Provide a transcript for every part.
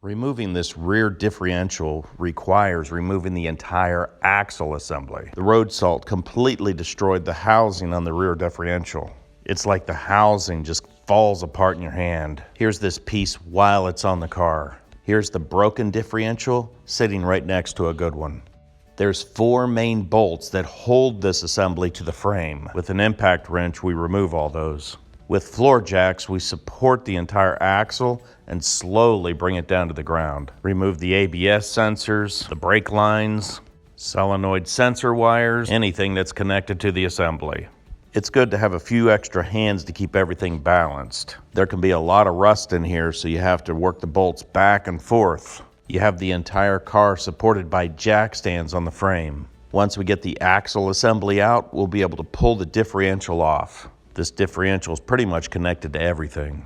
Removing this rear differential requires removing the entire axle assembly. The road salt completely destroyed the housing on the rear differential. It's like the housing just falls apart in your hand. Here's this piece while it's on the car. Here's the broken differential sitting right next to a good one. There's 4 main bolts that hold this assembly to the frame. With an impact wrench, we remove all those. With floor jacks, we support the entire axle and slowly bring it down to the ground. Remove the ABS sensors, the brake lines, solenoid sensor wires, anything that's connected to the assembly. It's good to have a few extra hands to keep everything balanced. There can be a lot of rust in here, so you have to work the bolts back and forth. You have the entire car supported by jack stands on the frame. Once we get the axle assembly out, we'll be able to pull the differential off. This differential is pretty much connected to everything.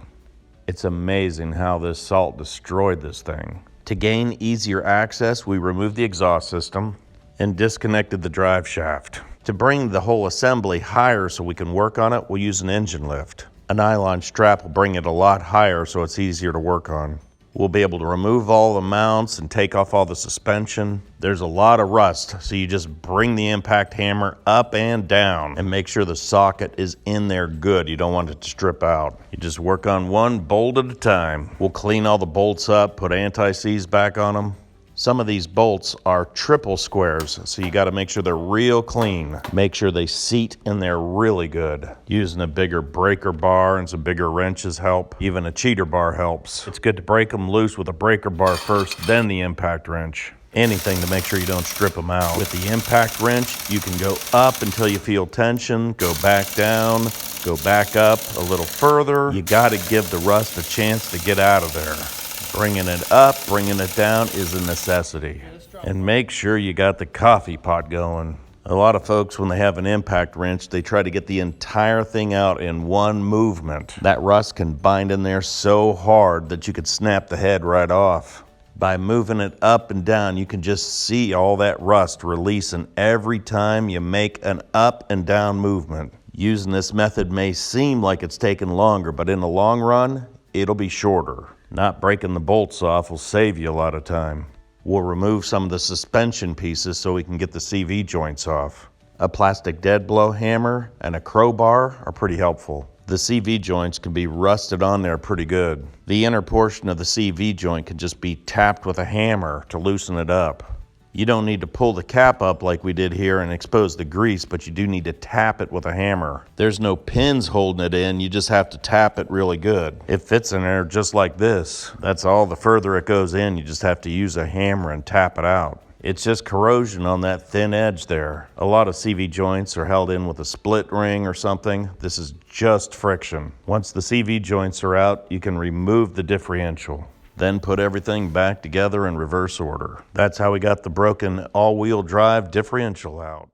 It's amazing how this salt destroyed this thing. To gain easier access, we removed the exhaust system and disconnected the drive shaft. To bring the whole assembly higher so we can work on it, we'll use an engine lift. A nylon strap will bring it a lot higher so it's easier to work on. We'll be able to remove all the mounts and take off all the suspension. There's a lot of rust, so you just bring the impact hammer up and down and make sure the socket is in there good. You don't want it to strip out. You just work on one bolt at a time. We'll clean all the bolts up, put anti-seize back on them. Some of these bolts are triple squares, so you gotta make sure they're real clean. Make sure they seat in there really good. Using a bigger breaker bar and some bigger wrenches help. Even a cheater bar helps. It's good to break them loose with a breaker bar first, then the impact wrench. Anything to make sure you don't strip them out. With the impact wrench, you can go up until you feel tension, go back down, go back up a little further. You gotta give the rust a chance to get out of there. Bringing it up, bringing it down is a necessity. And make sure you got the coffee pot going. A lot of folks, when they have an impact wrench, they try to get the entire thing out in one movement. That rust can bind in there so hard that you could snap the head right off. By moving it up and down, you can just see all that rust releasing every time you make an up and down movement. Using this method may seem like it's taking longer, but in the long run, it'll be shorter. Not breaking the bolts off will save you a lot of time. We'll remove some of the suspension pieces so we can get the CV joints off. A plastic dead blow hammer and a crowbar are pretty helpful. The CV joints can be rusted on there pretty good. The inner portion of the CV joint can just be tapped with a hammer to loosen it up. You don't need to pull the cap up like we did here and expose the grease, but you do need to tap it with a hammer. There's no pins holding it in, you just have to tap it really good. It fits in there just like this. That's all. The further it goes in, you just have to use a hammer and tap it out. It's just corrosion on that thin edge there. A lot of CV joints are held in with a split ring or something. This is just friction. Once the CV joints are out, you can remove the differential. Then put everything back together in reverse order. That's how we got the broken all-wheel drive differential out.